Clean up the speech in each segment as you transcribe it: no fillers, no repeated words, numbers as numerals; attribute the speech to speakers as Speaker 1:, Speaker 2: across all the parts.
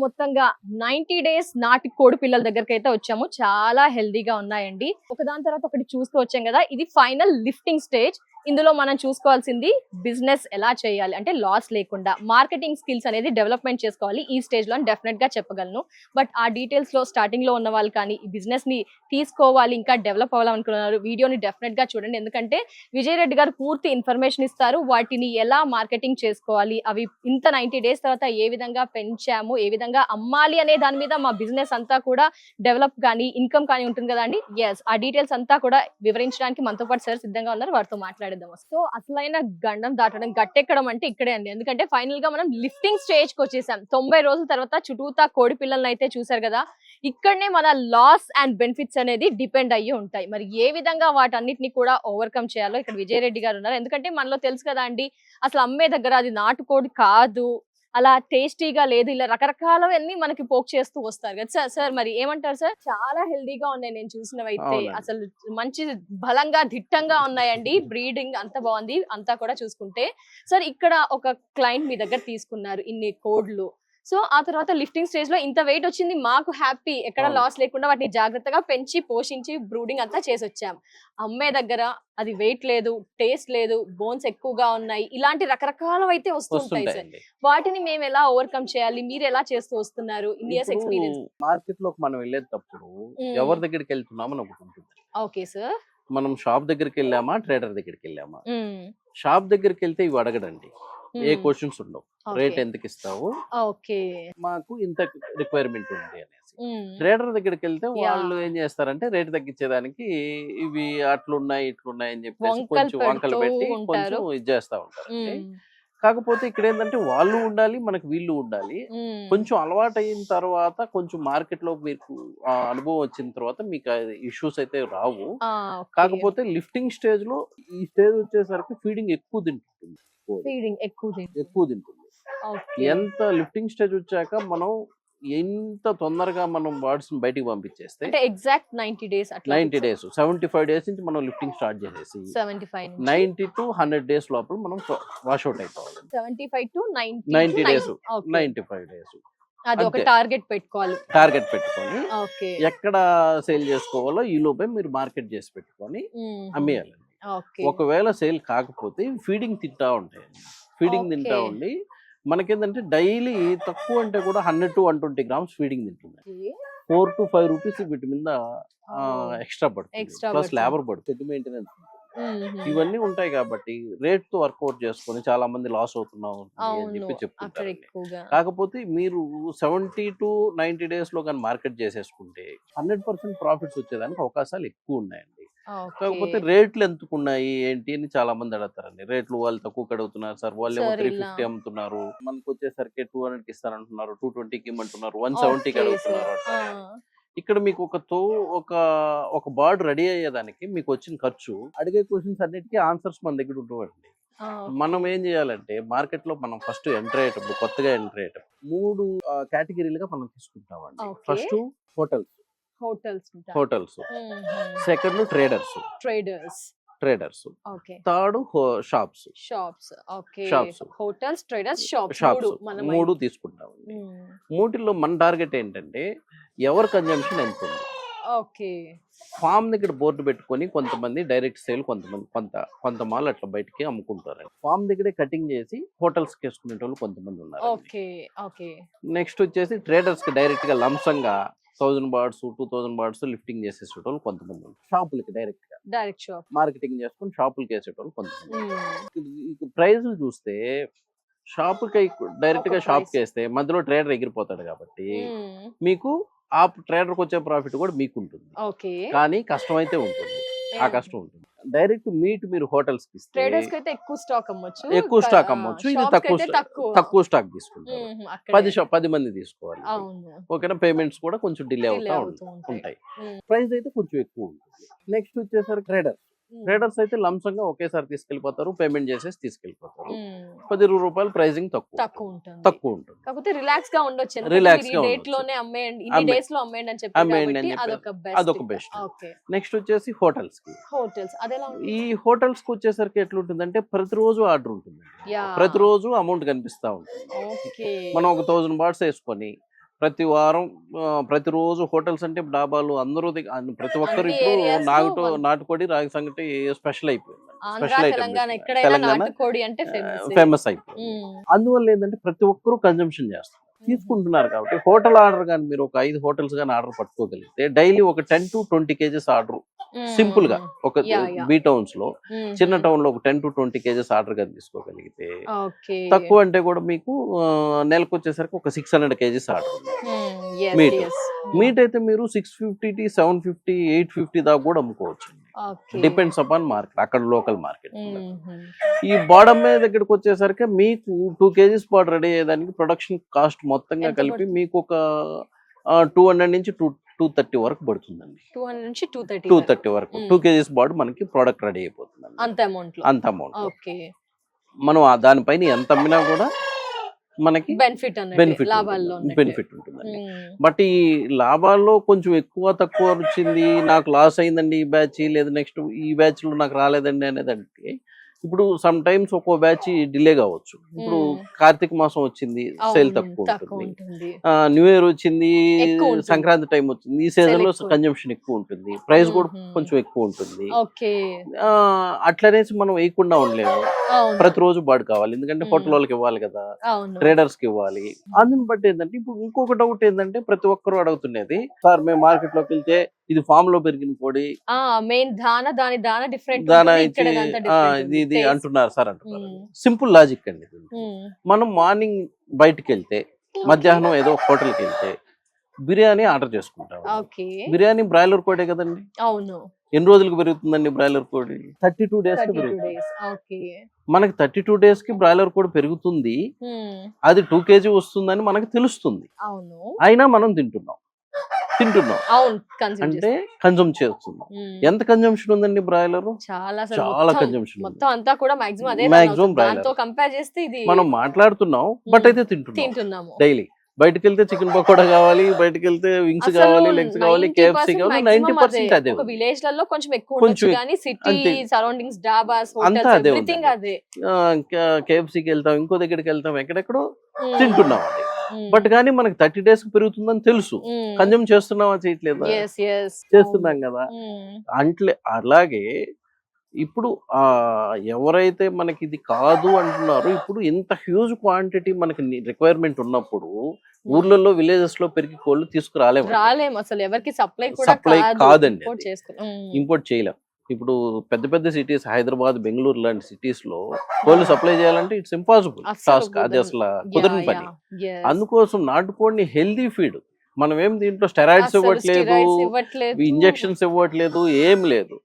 Speaker 1: మొత్తంగా 90 డేస్ నాటి కోడి పిల్లల దగ్గరకైతే వచ్చాము. చాలా హెల్దీగా ఉన్నాయండి. ఒకదాని తర్వాత ఒకటి చూస్తూ వచ్చాం కదా, ఇది ఫైనల్ లిఫ్టింగ్ స్టేజ్. ఇందులో మనం చూసుకోవాల్సింది బిజినెస్ ఎలా చేయాలి అంటే లాస్ లేకుండా మార్కెటింగ్ స్కిల్స్ అనేది డెవలప్మెంట్ చేసుకోవాలి ఈ స్టేజ్ లో డెఫినెట్ గా చెప్పగలను. బట్ ఆ డీటెయిల్స్ లో స్టార్టింగ్ లో ఉన్న వాళ్ళు కానీ ఈ బిజినెస్ ని తీసుకోవాలి ఇంకా డెవలప్ అవ్వాలనుకున్నారు వీడియోని డెఫినెట్ గా చూడండి. ఎందుకంటే విజయ్ రెడ్డి గారు పూర్తి ఇన్ఫర్మేషన్ ఇస్తారు. వాటిని ఎలా మార్కెటింగ్ చేసుకోవాలి, అవి ఇంత 90 డేస్ తర్వాత ఏ విధంగా పెంచాము, ఏ విధంగా అమ్మాలి అనే దాని మీద మా బిజినెస్ అంతా కూడా డెవలప్ కానీ ఇన్కమ్ కానీ ఉంటుంది కదా అండి. ఎస్, ఆ డీటెయిల్స్ అంతా కూడా వివరించడానికి మనతో పాటు సార్ సిద్ధంగా ఉన్నారు. వారితో మాట్లాడేద్దాం. సో అసలైన గండం దాటడం గట్టెక్కడం అంటే ఇక్కడే అండి. ఎందుకంటే ఫైనల్ గా మనం లిఫ్టింగ్ స్టేజ్ కి వచ్చేసాం. 90 రోజుల తర్వాత చుట్టూతా కోడి పిల్లల్ని అయితే చూసారు కదా. ఇక్కడనే మన లాస్ అండ్ బెనిఫిట్స్ అనేది డిపెండ్ అయ్యి ఉంటాయి. మరి ఏ విధంగా వాటన్నిటిని కూడా ఓవర్కమ్ చేయాలో ఇక్కడ విజయ్ రెడ్డి గారు ఉన్నారు. ఎందుకంటే మనలో తెలుసు కదా అండి, అసలు అమ్మే దగ్గర అది నాటుకోడి కాదు, అలా టేస్టీగా లేదు, ఇలా రకరకాలవన్నీ మనకి పోక్ చేస్తూ వస్తారు కదా సార్. సార్ మరి ఏమంటారు సార్? చాలా హెల్దీగా ఉన్నాయి నేను చూసినవైతే. అసలు మంచి బలంగా దిట్టంగా ఉన్నాయండి. బ్రీడింగ్ అంత బాగుంది అంతా కూడా చూసుకుంటే. సార్ ఇక్కడ ఒక క్లయింట్ మీ దగ్గర తీసుకున్నారు ఇన్ని కోడ్లు. సో ఆ తర్వాత లిఫ్టింగ్ స్టేజ్ లో ఇంత వెయిట్ వచ్చింది, మాకు హ్యాపీ, ఎక్కడ లాస్ లేకుండా వాటిని జాగ్రత్తగా పెంచి పోషించి బ్రూడింగ్ అంతా చేసి వచ్చాం. అమ్మే దగ్గర అది వెయిట్ లేదు, టేస్ట్ లేదు, బోన్స్ ఎక్కువగా ఉన్నాయి, ఇలాంటి రకరకాలు అయితే వస్తుంటాయి సార్. వాటిని మేము ఎలా ఓవర్కమ్ చేయాలి, మీరు ఎలా చేస్తూ వస్తున్నారు? India's experience.
Speaker 2: మార్కెట్ లోకి మనం వెళ్ళేటప్పుడు ఎవరి దగ్గరికి వెళ్తున్నామని ఒకటి ఉంటుంది.
Speaker 1: Okay sir.
Speaker 2: మనం షాప్ దగ్గరికి వెళ్ళామా, ట్రేడర్ దగ్గరికి వెళ్ళామా? షాప్ దగ్గరికి వెళ్తే ఇవి అడగడండి, ఏ క్వశ్చన్స్ ఉండవు. రేట్ ఎందుకు ఇస్తావు, మాకు ఇంత రిక్వైర్మెంట్ ఉంది అనేసి. ట్రేడర్ దగ్గరికి వెళ్తే వాళ్ళు ఏం చేస్తారంటే రేట్ తగ్గించేదానికి ఇవి అట్లున్నాయి ఇట్లున్నాయి అని చెప్పేసి కొంచెం వంకలు పెట్టి కొంచెం ఇది చేస్తా ఉంటారు. కాకపోతే ఇక్కడ ఏంటంటే వాళ్ళు ఉండాలి, మనకు వీళ్ళు ఉండాలి. కొంచెం అలవాటు అయిన తర్వాత కొంచెం మార్కెట్ లో మీకు అనుభవం వచ్చిన తర్వాత మీకు ఇష్యూస్ అయితే రావు. కాకపోతే లిఫ్టింగ్ స్టేజ్ లో ఈ స్టేజ్ వచ్చేసరికి ఫీడింగ్ ఎక్కువ తింటుంది. ఎక్కువ తింటుంది. ఎంత లిఫ్టింగ్ స్టేజ్ వచ్చాక మనం ఎంత తొందరగా మనం బర్డ్స్ బయటికి పంపించేస్తే
Speaker 1: ఎగ్జాక్ట్ 90 డేస్
Speaker 2: 75 డేస్ నుంచి మనం లిఫ్టింగ్ స్టార్ట్ చేసేసి 90 to 100 డేస్ లోపల మనం వాష్అవుట్ అయిపోవాలి.
Speaker 1: 75 to
Speaker 2: 90 డేస్ 95 డేస్
Speaker 1: అది ఒక టార్గెట్ పెట్టుకోవాలి.
Speaker 2: టార్గెట్ పెట్టుకొని ఎక్కడ సేల్ చేసుకోవాలో ఈ లోపే మీరు మార్కెట్ చేసి పెట్టుకొని అమ్మేయాలి. ఒకవేళ సేల్ కాకపోతే ఫీడింగ్ తింటా ఉంటాయి. ఫీడింగ్ తింటా ఉండి మనకేంటంటే డైలీ తక్కువ అంటే కూడా 100 to 120 grams ఫీడింగ్ తింటుంది. 4 to 5 రూపీస్ వీటి మీద ఎక్స్ట్రా పడుతుంది, ప్లస్ లేబర్ పడుతుంది, మెయింటెనెన్స్. ఇవన్నీ ఉంటాయి కాబట్టి రేట్ తో వర్కౌట్ చేసుకొని చాలా మంది లాస్ అవుతున్నాం అని చెప్పి చెప్తుంటారు. కాకపోతే మీరు 70 to 90 డేస్ లో కానీ మార్కెట్ చేసేసుకుంటే 100% ప్రాఫిట్స్ వచ్చేదానికి అవకాశాలు ఎక్కువ ఉన్నాయండి. కాకపోతే రేట్లు ఎంతుకున్నాయి ఏంటి అని చాలా మంది అడుగుతారండి. రేట్లు వాళ్ళు తక్కువ అడుగుతున్నారు సార్, వాళ్ళు 350 అమ్ముతున్నారు, మనకు వచ్చేసరికి 200కి ఇస్తారంటున్నారు, 220కి ఇమ్మంటున్నారు, 170కి అడుగుతున్నారు. ఇక్కడ మీకు ఒక బర్డ్ రెడీ అయ్యేదానికి మీకు వచ్చిన ఖర్చు, అడిగే క్వశ్చన్స్ అన్నిటికీ ఆన్సర్స్ మన దగ్గర ఉండవండి. మనం ఏం చేయాలంటే మార్కెట్ లో మనం ఫస్ట్ ఎంటర్ అయ్యేటప్పుడు, కొత్తగా ఎంటర్ అయ్యేటప్పుడు 3 కేటగిరీలుగా మనం తీసుకుంటామండి. First hotels, second traders, third shops.
Speaker 1: Hotels, traders, shops
Speaker 2: 3 తీసుకుంటాం. 3లో మన టార్గెట్ ఏంటంటే ఎవరి కన్జంప్షన్ ఎంత ఉంది. ఫామ్ దగ్గర బోర్డు పెట్టుకొని కొంతమంది డైరెక్ట్ సేల్, కొంత మాల్ అట్లా బయటికి అమ్ముకుంటారు. ఫామ్ దగ్గరే కటింగ్ చేసి హోటల్స్ కి వేసుకునే వాళ్ళు కొంతమంది ఉన్నారు. నెక్స్ట్ వచ్చేసి ట్రేడర్స్ కి డైరెక్ట్ గా లంసంగా 1000 బర్డ్స్ 2000 బర్డ్స్ లిఫ్టింగ్ చేసేటోళ్ళు కొంతమంది ఉన్నారు. షాపులకి డైరెక్ట్ షాప్ మార్కెటింగ్ చేసుకుని షాపులకి వేసేటోళ్ళు కొంతమంది. ప్రైజ్లు చూస్తే షాపుకి డైరెక్ట్ గా షాప్ కి వేస్తే మధ్యలో ట్రేడర్ ఎగిరిపోతాడు కాబట్టి మీకు ఆ ట్రేడర్కి వచ్చే ప్రాఫిట్ కూడా మీకు ఉంటుంది. కానీ కష్టం అయితే ఉంటుంది, ఆ కష్టం ఉంటుంది. డైరెక్ట్ మీట్ మీరు హోటల్స్ కి
Speaker 1: ట్రేడర్స్ కి అయితే ఎక్కువ స్టాక్ అమ్మొచ్చు,
Speaker 2: ఇది తక్కువ స్టాక్ తీసుకుంటారు. 10 మంది తీసుకోవాలి. ఓకేనా, పేమెంట్స్ కూడా కొంచెం డిలే అవుతా ఉంటాయి. ప్రైస్ అయితే కొంచెం ఎక్కువ ఉంటుంది. నెక్స్ట్ వచ్చేసరికి ట్రేడర్స్ అయితే లంసంగా ఒకేసారి తీసుకెళ్లిపోతారు, పేమెంట్ చేసేసి తీసుకెళ్లిపోతారు. 10-20 రూపాయలు ప్రైజింగ్ తక్కువ ఉంటుంది.
Speaker 1: కాకపోతే రిలాక్స్ గా ఉండొచ్చు, అదొక బెస్ట్.
Speaker 2: నెక్స్ట్ వచ్చేసి హోటల్స్ కి. ఈ హోటల్స్ కి వచ్చేసరికి ఎట్లుంటుందంటే ప్రతిరోజు ఆర్డర్ ఉంటుంది, ప్రతిరోజు అమౌంట్ కనిపిస్తా ఉంటుంది. మనం ఒక 1000 బర్డ్స్ వేసుకొని ప్రతి వారం ప్రతిరోజు హోటల్స్ అంటే డాబాలు అందరూ ప్రతి ఒక్కరు
Speaker 1: అన్ని
Speaker 2: ఇప్పుడు
Speaker 1: areas లో
Speaker 2: నాటుకోడి రాగి సంగటి స్పెషల్ అయిపోయింది.
Speaker 1: ఆంధ్ర
Speaker 2: స్పెషల్
Speaker 1: తెలంగాణ
Speaker 2: ఐటమ్
Speaker 1: ఎక్కడైనా నాటుకోడి అంటే
Speaker 2: ఫేమస్ అయిపోయింది. అందువల్ల ఏంటంటే ప్రతి ఒక్కరూ కన్జంప్షన్ చేస్తారు, తీసుకుంటున్నారు. కాబట్టి హోటల్ ఆర్డర్ కానీ మీరు ఒక 5 హోటల్స్ కానీ ఆర్డర్ పట్టుకోగలిగితే డైలీ ఒక 10 to 20 kgs ఆర్డర్ సింపుల్ గా ఒక బీ టౌన్స్ లో, చిన్న టౌన్ లో ఒక 10 to 20 kgs ఆర్డర్ కానీ తీసుకోగలిగితే, తక్కువ అంటే కూడా మీకు నెలకు వచ్చేసరికి ఒక 600 kgs ఆర్డర్. మీట్ అయితే మీరు 650, 750, 850 దాకా కూడా అమ్ముకోవచ్చు. డిపెండ్స్ అపాన్ మార్కెట్, అక్కడ లోకల్ మార్కెట్. ఈ బాడమ్ మీద దగ్గరకు వచ్చేసరికి మీకు 2 kgs బాడ్ రెడీ అయ్యేదానికి ప్రొడక్షన్ కాస్ట్ మొత్తంగా కలిపి మీకు ఒక 200 నుంచి 230 వరకు పడుతుందండి. 230 వరకు 2 kgs బాడ్ మనకి ప్రోడక్ట్ రెడీ అయిపోతుంది. అంత అమౌంట్ మనం దానిపైన ఎంత అమ్మినా కూడా మనకి బెనిఫిట్ ఉంటుందండి. బట్ ఈ లాభాల్లో కొంచెం ఎక్కువ తక్కువ వచ్చింది, నాకు లాస్ అయిందండి ఈ బ్యాచ్, లేదు నెక్స్ట్ ఈ బ్యాచ్ లో నాకు రాలేదండి అనేది అంటే, ఇప్పుడు సమ్ టైమ్స్ ఒక్కో బ్యాచ్ డిలే కావచ్చు. ఇప్పుడు కార్తీక మాసం వచ్చింది, సేల్ తక్కువ ఉంటుంది. న్యూ ఇయర్ వచ్చింది, సంక్రాంతి టైం వచ్చింది, ఈ సీజన్ లో కన్జంప్షన్ ఎక్కువ ఉంటుంది, ప్రైస్ కూడా కొంచెం ఎక్కువ ఉంటుంది. అట్లనేసి మనం వేయకుండా ఉండలేము, ప్రతిరోజు బాడు కావాలి, ఎందుకంటే హోటల్ వాళ్ళకి ఇవ్వాలి కదా, ట్రేడర్స్ కి ఇవ్వాలి. అందుని బట్టి ఏంటంటే ఇప్పుడు ఇంకొక డౌట్ ఏంటంటే ప్రతి ఒక్కరు అడుగుతున్నది, సార్ మేము మార్కెట్ లోకి వెళ్తే ఇది ఫామ్ లో పెరిగిన కోడి, ఇది అంటున్నారు సార్ అంటున్నారు. సింపుల్ లాజిక్ అండి. మనం మార్నింగ్ బయటకు వెళ్తే, మధ్యాహ్నం ఏదో హోటల్కి వెళ్తే బిర్యానీ ఆర్డర్ చేసుకుంటాం. బిర్యానీ బ్రాయిలర్ కోడే కదండి. ఎన్ని రోజులకు పెరుగుతుందండి బ్రాయిలర్ కోడి? 32 days కి పెరుగుతుంది. మనకి 32 days కి బ్రాయిలర్ కోడి పెరుగుతుంది, అది 2 kg వస్తుందని మనకు తెలుస్తుంది. అయినా మనం తింటున్నాం అంటే కన్జ్యూమ్ చేస్తున్నాం. ఎంత కన్జంప్షన్ ఉందండి బ్రాయిలర్? చాలా కన్జంప్షన్. మాక్సిమం బ్రాయిలర్ మనం మాట్లాడుతున్నాం, బట్ అయితే తింటున్నాం డైలీ. బయటకు వెళ్తే చికెన్ పకోడా కావాలి, బయటకు వెళ్తే వింగ్స్ కావాలి, లెగ్స్ కావాలి, KFC కావాలి. 90% అదే.
Speaker 1: విలేజ్ లలో కొంచెం ఎక్కువ అంతా అదే.
Speaker 2: KFCకి వెళ్తాం, ఇంకో దగ్గరికి వెళ్తాం, ఎక్కడెక్కడో తింటున్నాం అది. బట్ కానీ మనకి 30 days కి పెరుగుతుందని తెలుసు, కన్జ్యూమ్ చేస్తున్నావా చేయట్లేదా? చేస్తున్నాం కదా. అంటే అలాగే ఇప్పుడు ఎవరైతే మనకి ఇది కాదు అంటున్నారో, ఇప్పుడు ఇంత హ్యూజ్ క్వాంటిటీ మనకి రిక్వైర్మెంట్ ఉన్నప్పుడు ఊర్లలో విలేజెస్ లో పెరిగి కోళ్ళు తీసుకురాలేము. అసలు ఎవరికి సప్లై కాదండి, ఇంపోర్ట్ చేయలేం. ఇప్పుడు పెద్ద పెద్ద సిటీస్, హైదరాబాద్, బెంగళూరు లాంటి సిటీస్ లో కోళ్ళు సప్లై చేయాలంటే ఇట్స్ ఇంపాసిబుల్ టాస్క్, అది అసలు కుదరని పని. అందుకోసం నాటుకోడిని హెల్దీ ఫీడ్, మనం ఏం దీంట్లో స్టెరాయిడ్స్ ఇవ్వట్లేదు, ఇంజెక్షన్స్ ఇవ్వట్లేదు, ఏం లేదు.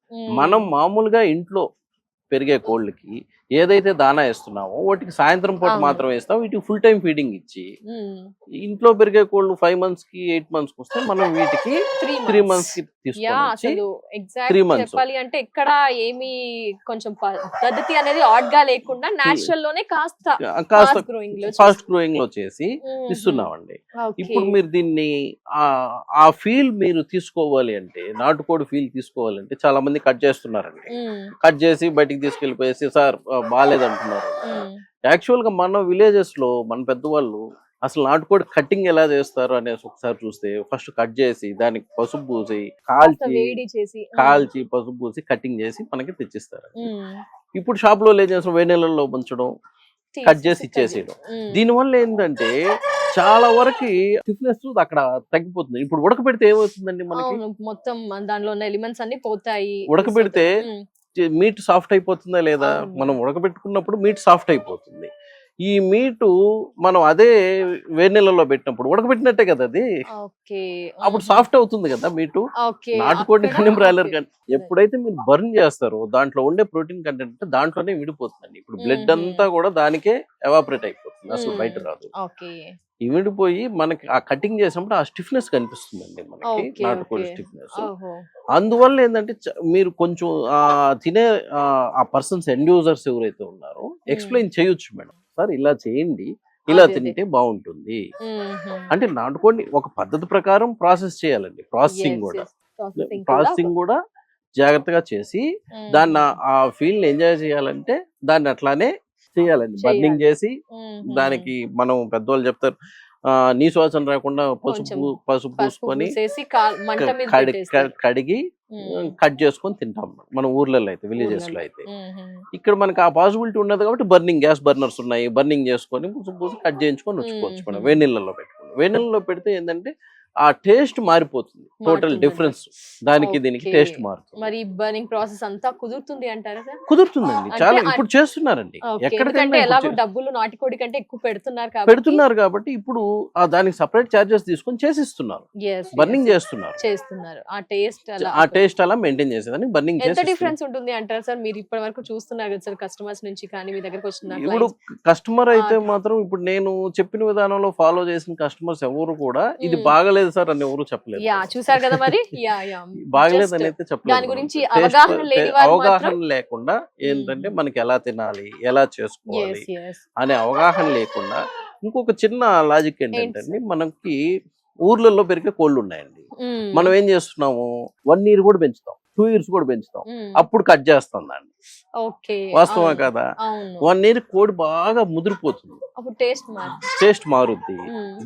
Speaker 2: మనం మామూలుగా ఇంట్లో పెరిగే కోళ్ళకి ఏదైతే దానా వేస్తున్నామో వాటికి సాయంత్రం పూట మాత్రం వేస్తాం, వీటికి ఫుల్ టైం ఫీడింగ్ ఇచ్చి, ఇంట్లో పెరిగే కోళ్ళు 5 months కి 8 months కి వస్తే మనం వీటికి 3 months కి తీసుకొని 3 months
Speaker 1: అంటే ఇక్కడ ఏమి కొంచెం పద్ధతి అనేది ఆడ్ గా లేకుండా నేచురల్ లోనే కాస్త
Speaker 2: ఫాస్ట్ గ్రోయింగ్ లో చేసి ఇస్తున్నామండి. ఇప్పుడు మీరు దీన్ని ఆ ఫీల్ మీరు తీసుకోవాలి అంటే, నాటుకోడి ఫీల్ తీసుకోవాలంటే చాలా మంది కట్ చేస్తున్నారండి, కట్ చేసి బయటికి తీసుకెళ్లిపోయేసి సార్ బాగాలేదు అంటున్నారు. యాక్చువల్ గా మన విలేజెస్ లో మన పెద్దవాళ్ళు అసలు నాటుకోడి కటింగ్ ఎలా చేస్తారు అనేసి ఒకసారి చూస్తే, ఫస్ట్ కట్ చేసి దానికి పసుపు పూసి కాల్చి పసుపు పూసి కటింగ్ చేసి మనకి తెచ్చిస్తారు. ఇప్పుడు షాప్ లో ఏం చేస్తారు, వేడి నీళ్ళలో ముంచడం, కట్ చేసి ఇచ్చేసేయడం. దీనివల్ల ఏంటంటే చాలా వరకు స్టిఫ్నెస్ అక్కడ తగ్గిపోతుంది. ఇప్పుడు ఉడకబెడితే ఏమవుతుందండి, మనకి
Speaker 1: మొత్తం దానిలో ఉన్న ఎలిమెంట్స్ అన్ని పోతాయి.
Speaker 2: ఉడకబెడితే మీట్ సాఫ్ట్ అయిపోతుందా లేదా? మనం ఉడకబెట్టుకున్నప్పుడు మీట్ సాఫ్ట్ అయిపోతుంది. ఈ మీటు మనం అదే వేడి నీళ్ళలో పెట్టినప్పుడు ఉడకబెట్టినట్టే కదా అది, అప్పుడు సాఫ్ట్ అవుతుంది కదా మీటు. నాటుకోడి కానీ బ్రాయిలర్ కానీ ఎప్పుడైతే మీరు బర్న్ చేస్తారో దాంట్లో ఉండే ప్రోటీన్ కంటెంట్ దాంట్లోనే విడిపోతుందండి. ఇప్పుడు బ్లడ్ అంతా కూడా దానికే ఎవాపరేట్ అయిపోతుంది, అసలు బయట రాదు. ఇమిడిపోయి మనకి ఆ కటింగ్ చేసినప్పుడు ఆ స్టిఫ్నెస్ కనిపిస్తుందండి మనకి, నాటుకోడి స్టిఫ్నెస్. అందువల్ల ఏంటంటే మీరు కొంచెం తినే ఆ పర్సన్స్ ఎండ్ యూజర్స్ ఎవరైతే ఉన్నారో ఎక్స్ప్లెయిన్ చేయొచ్చు, మేడం సార్ ఇలా చేయండి, ఇలా తింటే బాగుంటుంది అంటే. నాటుకోడి ఒక పద్ధతి ప్రకారం ప్రాసెస్ చేయాలండి, ప్రాసెసింగ్ కూడా జాగ్రత్తగా చేసి దాన్ని ఆ ఫీల్ ఎంజాయ్ చేయాలంటే దాన్ని అట్లానే చేయాలండి. బర్నింగ్ చేసి దానికి మనం పెద్దవాళ్ళు చెప్తారు నీశ్వాసన రాకుండా
Speaker 1: కొంచెం
Speaker 2: పసుపు
Speaker 1: పసుపు
Speaker 2: పూసుకొని
Speaker 1: పూసేసి మంట మీద పెట్టేస్తారు.
Speaker 2: కడిగి
Speaker 1: మ్మ్.
Speaker 2: కట్ చేసుకొని తింటాం మన ఊర్లలో అయితే, విలేజెస్ లో
Speaker 1: ఊర్లలో.
Speaker 2: అయితే.
Speaker 1: మ్మ్.
Speaker 2: ఇక్కడ మనకి ఆ పాసిబిలిటీ ఉండదు కాబట్టి బర్నింగ్ గ్యాస్ బర్నర్స్ ఉన్నాయి, బర్నింగ్ చేసుకొని పూసి కట్ చేయించుకొని వచ్చుకోవచ్చు మనం. వేడి నీళ్ళలో పెట్టుకోండి. వేడి నీళ్ళలో పెడితే ఏంటంటే ఆ టేస్ట్ మారిపోతుంది, టోటల్
Speaker 1: మారుతుంది.
Speaker 2: డిఫరెన్స్ దానికి దీనికి
Speaker 1: Okay.
Speaker 2: టేస్ట్ మారుతుంది.
Speaker 1: మరి బర్నింగ్ ప్రాసెస్ అంతా కుదురుతుంది అంటారా సార్?
Speaker 2: కుదురుతుందండి,
Speaker 1: అంటే
Speaker 2: చాలా ఇప్పుడు చేస్తున్నారండి.
Speaker 1: Okay. ఎందుకంటే
Speaker 2: ఎక్కడికైనా
Speaker 1: ఎలాగో
Speaker 2: ఇప్పుడు
Speaker 1: డబ్బులు నాటికోడి కంటే ఎక్కువ పెడుతున్నారు కాబట్టి
Speaker 2: పెడుతున్నారు కాబట్టి ఇప్పుడు దానికి సపరేట్ చార్జెస్ తీసుకొని చేసిస్తున్నారు,
Speaker 1: Yes,
Speaker 2: బర్నింగ్
Speaker 1: yes.
Speaker 2: చేస్తున్నారు.
Speaker 1: చేస్తున్నారు. ఆ టేస్ట్ అలా
Speaker 2: ఆ టేస్ట్ అలా మెయింటైన్ చేసేదాన్ని బర్నింగ్
Speaker 1: ఎంత
Speaker 2: చేసి.
Speaker 1: డిఫరెన్స్ ఉంటుంది అంటారు సార్? మీరు ఇప్పటి వరకు చూస్తున్నారు కదా సార్, కస్టమర్స్ నుంచి కానీ మీ దగ్గరకు వచ్చిన
Speaker 2: ఇప్పుడు కస్టమర్ అయితే మాత్రం ఇప్పుడు నేను చెప్పిన విధానంలో ఫాలో చేసిన కస్టమర్స్ ఎవరు కూడా ఇది బాగలేదు సార్ అని ఎవరు చెప్పలేదు.
Speaker 1: యా చూసారు కదా మరి. యా యా
Speaker 2: బాగలేదు అని అయితే చెప్పలేదు.
Speaker 1: దాని గురించి అవగాహన లేని వారు
Speaker 2: అవగాహన లేకుండా ఏంటంటే మనకి ఎలా తినాలి, ఎలా చేసుకోవాలి అనే అవగాహన లేకుండా ఇంకొక చిన్న లాజిక్ ఏంటంటే మనకి ఊర్లలో పెరిగే కోళ్ళు ఉన్నాయండి. మనం ఏం చేస్తున్నాము, 1 year కూడా పెంచుతాం, 2 years కూడా పెంచుతాం, అప్పుడు కట్ చేస్తాం దాన్ని.
Speaker 1: ఓకే
Speaker 2: వాస్తవా కదా? 1 year కోడి బాగా ముదిరిపోతుంది,
Speaker 1: అప్పుడు
Speaker 2: టేస్ట్ మారుద్ది,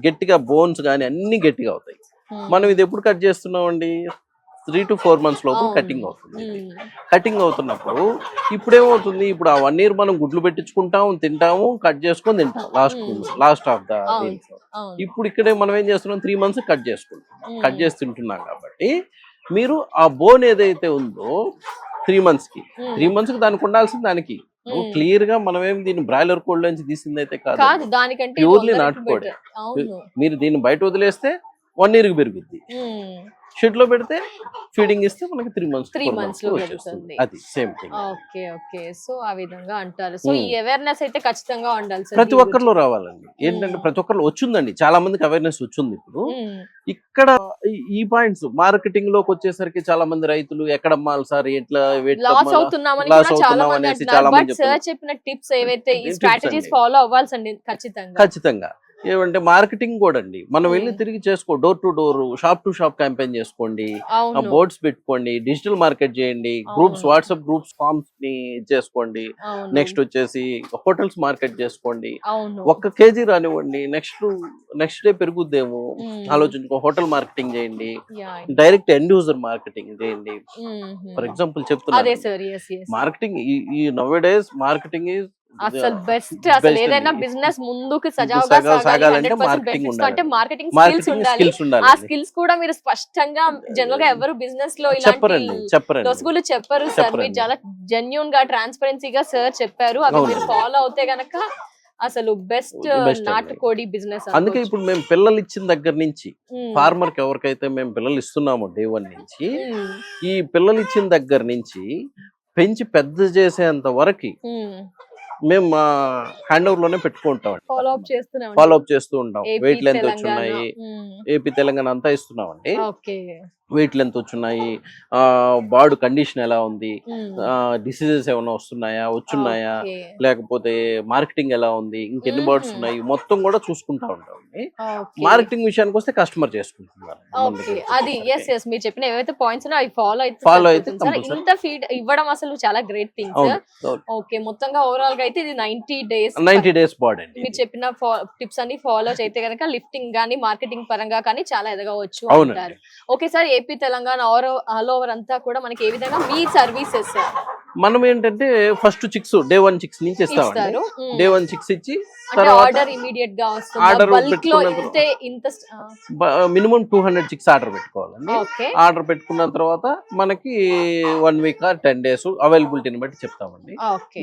Speaker 2: గట్టిగా బోన్స్ గానీ అన్ని గట్టిగా అవుతాయి. మనం ఇది ఎప్పుడు కట్ చేస్తున్నాం అండి, 3 to 4 months లోపు కటింగ్ అవుతుంది. కటింగ్ అవుతున్నప్పుడు ఇప్పుడు ఏమవుతుంది, ఇప్పుడు ఆ 1 year మనం గుడ్లు పెట్టించుకుంటాం, తింటాము, కట్ చేసుకొని తింటాం లాస్ట్ ఆఫ్ ద. ఇప్పుడు ఇక్కడే మనం ఏం చేస్తున్నాం, 3 months కట్ చేసుకుంటాం, కట్ చేసి తింటున్నాం. కాబట్టి మీరు ఆ బోన్ ఏదైతే ఉందో 3 months కి దానికి ఉండాల్సింది దానికి క్లియర్ గా మనం ఏం దీన్ని బ్రాయిలర్ కోల్డ్ నుంచి తీసింది అయితే కాదు,
Speaker 1: దానికంటే
Speaker 2: ప్యూర్లీ నాటుకోడి. మీరు దీన్ని బయట వదిలేస్తే 1 year కి పెరుగుద్ది, షెడ్ లో పెడితే ఫీడింగ్ ఇస్తే మనకి 3 months లో వచ్చేస్తుంది. అది same thing.
Speaker 1: Okay okay, so ఆ విధంగా అంటారు. సో ఈ అవేర్నెస్ అయితే ఖచ్చితంగా ఉండాలి సార్,
Speaker 2: ప్రతి ఒక్కరిలో రావాలండి. ఏంటంటే ప్రతి ఒక్కరిలో వచ్చిందండి, చాలా మందికి అవేర్నెస్ వచ్చింది. ఇప్పుడు ఇక్కడ ఈ పాయింట్స్ మార్కెటింగ్ లోకి వచ్చేసరికి చాలా మంది రైతులు ఎక్కడ అమ్మాలి సార్, ఎట్లా
Speaker 1: లాస్ అవుతున్నామని చాలా మంది అంటున్నారు. బట్ సార్ చెప్పిన టిప్స్ ఏవైతే ఈ స్ట్రాటజీస్ ఫాలో అవ్వాల్సింది ఖచ్చితంగా.
Speaker 2: ఏమంటే మార్కెటింగ్ కూడా అండి, మనం వెళ్ళి తిరిగి చేసుకో, door to door, shop to shop campaign చేసుకోండి, బోర్డ్స్ పెట్టుకోండి, డిజిటల్ మార్కెట్ చేయండి, గ్రూప్స్, వాట్సాప్ గ్రూప్స్, ఫార్మ్స్ ని చేసుకోండి. నెక్స్ట్ వచ్చేసి హోటల్స్ మార్కెట్ చేసుకోండి. 1 kg రానివ్వండి, నెక్స్ట్ డే పెరుగుద్దేమో ఆలోచించుకో, హోటల్ మార్కెటింగ్ చేయండి, డైరెక్ట్ ఎండ్ యూజర్ మార్కెటింగ్ చేయండి. ఫర్ ఎగ్జాంపుల్ చెప్తున్నా, మార్కెటింగ్ ఈ నవ్ డేస్ మార్కెటింగ్ ఈజ్
Speaker 1: అసలు బెస్ట్. అసలు ఏదైనా బిజినెస్ ముందుకు సజావుగా సాగాలంటే మార్కెటింగ్ స్కిల్స్ ఉండాలి. ఆ స్కిల్స్ కూడా మీరు స్పష్టంగా జనరల్ గా ఎవరు బిజినెస్ లో ఇలాంటి లొసుగులు చెప్పరు సార్. మీరు చాలా జెన్యూన్ గా ట్రాన్స్పరెన్సీగా సార్ చెప్పారు. అవి మీరు ఫాలో అవుతే గనక అసలు బెస్ట్ నాటుకోడి బిజినెస్.
Speaker 2: అందుకే ఇప్పుడు మేము పిల్లలు ఇచ్చిన దగ్గర నుంచి ఫార్మర్ కి ఎవరికైతే మేము పిల్లలు ఇస్తున్నామో day 1 నుంచి, ఈ పిల్లలు ఇచ్చిన దగ్గర నుంచి పెంచి పెద్ద చేసేంత వరకు మేము మా హ్యాండ్ ఓవర్ లోనే పెట్టుకుంటాం, ఫాలో అప్ చేస్తూ ఉంటాం. వెయిట్ లెంత్ వచ్చున్నాయి, ఏపీ తెలంగాణ అంతా ఇస్తున్నామండి. వెయిట్ లెంత్ వచ్చున్నాయి, బాడీ కండిషన్ ఎలా ఉంది, డిసీజెస్ ఏమైనా వచ్చున్నాయా, లేకపోతే మార్కెటింగ్ ఎలా ఉంది, ఇంకెన్ని బర్డ్స్ ఉన్నాయి, మొత్తం కూడా చూసుకుంటా ఉంటాం. మార్కెటింగ్ విషయానికి వస్తే కస్టమర్ చేసుకుంటున్నారు.
Speaker 1: అది మీరు చెప్పిన ఏవైతే పాయింట్స్ అవి ఫాలో అయితే ఇంత ఫీడ్ ఇవ్వడం అసలు చాలా గ్రేట్ థింగ్. ఓకే, మొత్తంగా ఓవరాల్ గా అయితే ఇది 90 days బాడీ. మీరు చెప్పిన టిప్స్ అన్ని ఫాలో అయితే కనుక లిఫ్టింగ్ గానీ మార్కెటింగ్ పరంగా కానీ చాలా ఎదగవచ్చు అంటారు. Okay sir, AP Telangana all over అంతా కూడా మనకి ఏ విధంగా మీ సర్వీసెస్?
Speaker 2: మనం ఏంటంటే ఫస్ట్ చిక్స్ day 1 చిక్స్ నుంచి ఇస్తామండి. day 1 చిక్స్ ఇచ్చి
Speaker 1: ఆర్డర్ ఇమీడియట్ గా వస్తుంది. బల్క్ లో ఇంత
Speaker 2: మినిమం 200 చిక్స్ ఆర్డర్ పెట్టుకోవాలండి. ఆర్డర్ పెట్టుకున్న తర్వాత మనకి 1 week or 10 days అవైలబిలిటీని బట్టి చెప్తామండి.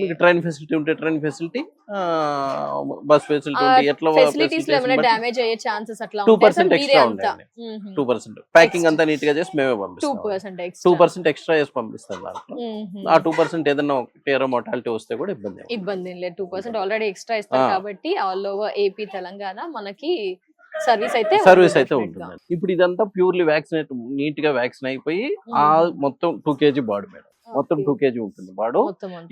Speaker 2: మీకు ట్రైన్ ఫెసిలిటీ ఉంటే ట్రైన్ ఫెసిలిటీ, బస్ ఫెసిలిటీ ఉంటే ఎట్లా
Speaker 1: డ్యామేజ్ అయ్యే ఛాన్సెస్ అట్లా
Speaker 2: 2% ఎక్స్ట్రా ఉంటాయండి. 2% ప్యాకింగ్ అంతా నీట్ గా చేసి మేమే పంపిస్తాం. 2% ఎక్స్ట్రా చేసి పంపిస్తాం. దాంట్లో ఆ 2% ఏదైనా ఒకటి మోర్టాలిటీ వస్తే కూడా ఇబ్బంది
Speaker 1: లేదు. 2% ఆల్రెడీ ఎక్స్ట్రా ఇస్తారు కాబట్టి ఆల్ ఓవర్ ఏపీ తెలంగాణ మనకి సర్వీస్ అయితే
Speaker 2: ఉంటుంది. ఇప్పుడు ఇదంతా ప్యూర్లీ వ్యాక్సినేట్, నీట్ గా వ్యాక్సిన్ అయిపోయి ఆ మొత్తం 2 kg బాడీ మేడం, మొత్తం 2 kg ఉంటుంది బాడు.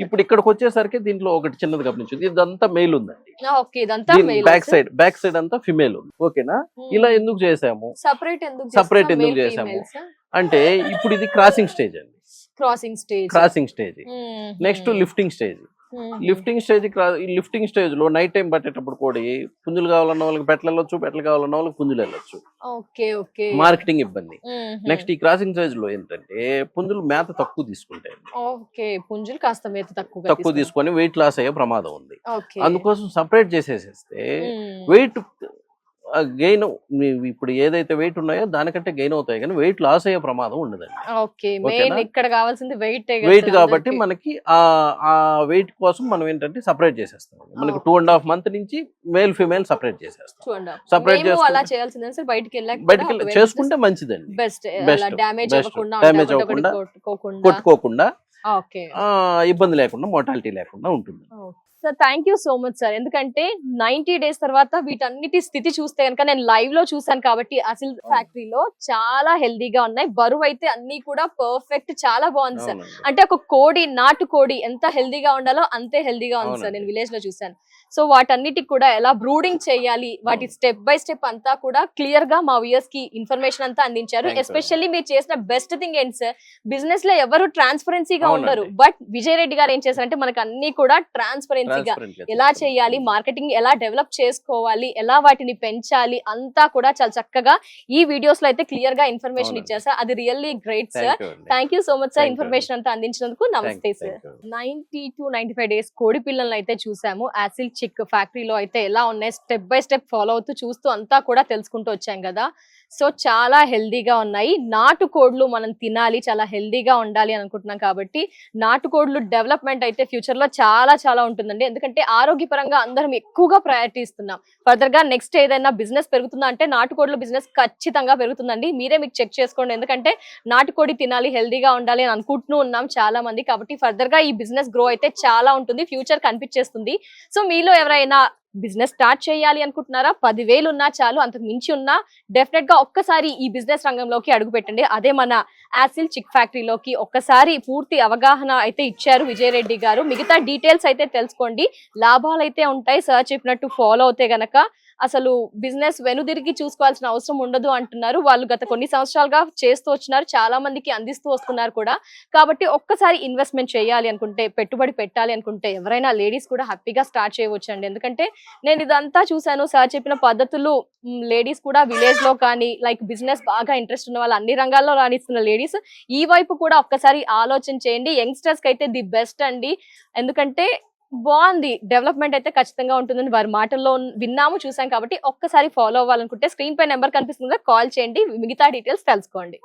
Speaker 2: ఇప్పుడు ఇక్కడికి వచ్చేసరికి దీంట్లో ఒకటి చిన్నది గమనించింది, ఇదంతా మెయిల్ ఉందండి. బ్యాక్ సైడ్ అంతా ఫిమేల్ ఉంది. ఓకేనా? ఇలా ఎందుకు చేసాము, సపరేట్ ఎందుకు చేసాము అంటే ఇప్పుడు ఇది క్రాసింగ్ స్టేజ్ అండి. Crossing stage next lifting stage. Lifting stage లో నైట్ టైం పట్టేటప్పుడు కూడా పుంజులు కావాలన్న వాళ్ళకి పెట్టలు కావాలన్న వాళ్ళకి పుంజులు వెళ్ళొచ్చు. మార్కెటింగ్ ఇబ్బంది. నెక్స్ట్ ఈ క్రాసింగ్ స్టేజ్ లో ఏంటంటే పుంజులు మేత తక్కువ తీసుకుంటాయి.
Speaker 1: పుంజులు కాస్త మేత తక్కువ
Speaker 2: తీసుకొని వెయిట్ లాస్ అయ్యే ప్రమాదం ఉంది. అందుకోసం సపరేట్ చేసేసేస్తే వెయిట్ గెయిన్ ఇప్పుడు ఏదైతే వెయిట్ ఉన్నాయో దానికంటే గెయిన్ అవుతాయి కానీ వెయిట్ లాస్ అయ్యే ప్రమాదం ఉండదండి.
Speaker 1: ఇక్కడ కావాల్సింది
Speaker 2: వెయిట్ కాబట్టి మనకి ఆ వెయిట్ కోసం మనం ఏంటంటే సపరేట్ చేసేస్తాం. మనకి 2.5 months నుంచి మేల్ ఫీమేల్ సపరేట్ చేసేస్తాం. సపరేట్ బయటికి చేసుకుంటే మంచిదండి.
Speaker 1: డ్యామేజ్
Speaker 2: అవ్వకుండా కొట్టుకోకుండా ఇబ్బంది లేకుండా మోర్టాలిటీ లేకుండా ఉంటుంది.
Speaker 1: Sir thank you so much sir. ఎందుకంటే 90 days తర్వాత వీటన్నిటి స్థితి చూస్తే కనుక నేను లైవ్ లో చూసాను కాబట్టి అసిల్ ఫ్యాక్టరీలో చాలా హెల్దీగా ఉన్నాయి. బరువు అయితే అన్ని కూడా పర్ఫెక్ట్, చాలా బాగుంది సార్. అంటే ఒక కోడి, నాటు కోడి ఎంత హెల్దీగా ఉండాలో అంతే హెల్దీగా ఉంది సార్. నేను విలేజ్ లో చూసాను. సో వాటన్నిటికి కూడా ఎలా బ్రూడింగ్ చేయాలి, వాటి స్టెప్ బై స్టెప్ అంతా కూడా క్లియర్ గా మా వ్యూయర్స్ కి ఇన్ఫర్మేషన్ అంతా అందించారు. ఎస్పెషల్లీ మీరు చేసిన బెస్ట్ థింగ్ ఏంటి సార్, బిజినెస్ లో ఎవరు ట్రాన్స్పరెన్సీగా ఉండరు. బట్ విజయ్ రెడ్డి గారు ఏం చేశారంటే మనకు అన్ని కూడా ట్రాన్స్పరెన్సీగా ఎలా చేయాలి, మార్కెటింగ్ ఎలా డెవలప్ చేసుకోవాలి, ఎలా వాటిని పెంచాలి అంతా కూడా చాలా చక్కగా ఈ వీడియోస్ లో అయితే క్లియర్ గా ఇన్ఫర్మేషన్ ఇచ్చారు సార్. అది really great sir. Thank you so much sir information అంతా అందించినందుకు. నమస్తే సార్. 90 to 95 days కోడి పిల్లలను అయితే చూసాము. యాసిల్ చిక్ ఫ్యాక్టరీలో అయితే ఎలా ఉన్నాయి స్టెప్ బై స్టెప్ ఫాలో అవుతూ చూస్తూ అంతా కూడా తెలుసుకుంటూ వచ్చాం కదా. సో చాలా హెల్దీగా ఉన్నాయి. నాటుకోడ్లు మనం తినాలి, చాలా హెల్దీగా ఉండాలి అనుకుంటున్నాం కాబట్టి నాటుకోడ్లు డెవలప్మెంట్ అయితే ఫ్యూచర్ లో చాలా చాలా ఉంటుందండి. ఎందుకంటే ఆరోగ్యపరంగా అందరం ఎక్కువగా ప్రయారిటీ ఇస్తున్నాం. ఫర్దర్ గా నెక్స్ట్ ఏదైనా బిజినెస్ పెరుగుతుందా అంటే నాటుకోడ్ల బిజినెస్ ఖచ్చితంగా పెరుగుతుందండి. మీరే మీకు చెక్ చేసుకోండి. ఎందుకంటే నాటుకోడి తినాలి, హెల్దీగా ఉండాలి అని అనుకుంటూ ఉన్నాం చాలా మంది. కాబట్టి ఫర్దర్ గా ఈ బిజినెస్ గ్రో అయితే చాలా ఉంటుంది, ఫ్యూచర్ కనిపించేస్తుంది. సో మీలో ఎవరైనా బిజినెస్ స్టార్ట్ చేయాలి అనుకుంటున్నారా, 10,000 ఉన్నా చాలు, అంతకు మించి ఉన్నా డెఫినెట్ గా ఒక్కసారి ఈ బిజినెస్ రంగంలోకి అడుగు పెట్టండి. అదే మన యాసిల్ చిక్ ఫ్యాక్టరీలోకి ఒక్కసారి పూర్తి అవగాహన అయితే ఇచ్చారు విజయ్ రెడ్డి గారు. మిగతా డీటెయిల్స్ అయితే తెలుసుకోండి. లాభాలు అయితే ఉంటాయి సార్ చెప్పినట్టు ఫాలో అవుతే గనక. అసలు బిజినెస్ వెనుదిరిగి చూసుకోవాల్సిన అవసరం ఉండదు అంటున్నారు. వాళ్ళు గత కొన్ని సంవత్సరాలుగా చేస్తూ వచ్చినారు, చాలా మందికి అందిస్తూ వస్తున్నారు కూడా. కాబట్టి ఒక్కసారి ఇన్వెస్ట్మెంట్ చేయాలి అనుకుంటే, పెట్టుబడి పెట్టాలి అనుకుంటే ఎవరైనా లేడీస్ కూడా హ్యాపీగా స్టార్ట్ చేయవచ్చు అండి. ఎందుకంటే నేను ఇదంతా చూసాను, సార్ చెప్పిన పద్ధతులు లేడీస్ కూడా విలేజ్ లో కానీ లైక్ బిజినెస్ బాగా ఇంట్రెస్ట్ ఉన్న వాళ్ళు, అన్ని రంగాల్లో రాణిస్తున్న లేడీస్ ఈ వైపు కూడా ఒక్కసారి ఆలోచన చేయండి. యంగ్స్టర్స్ కి అయితే ది బెస్ట్ అండి. ఎందుకంటే బాగుంది, డెవలప్మెంట్ అయితే ఖచ్చితంగా ఉంటుందని వారి మాటల్లో విన్నాము, చూసాం. కాబట్టి ఒక్కసారి ఫాలో అవ్వాలనుకుంటే స్క్రీన్ పై నెంబర్ కనిపిస్తుంది, కాల్ చేయండి, మిగతా డీటెయిల్స్ తెలుసుకోండి.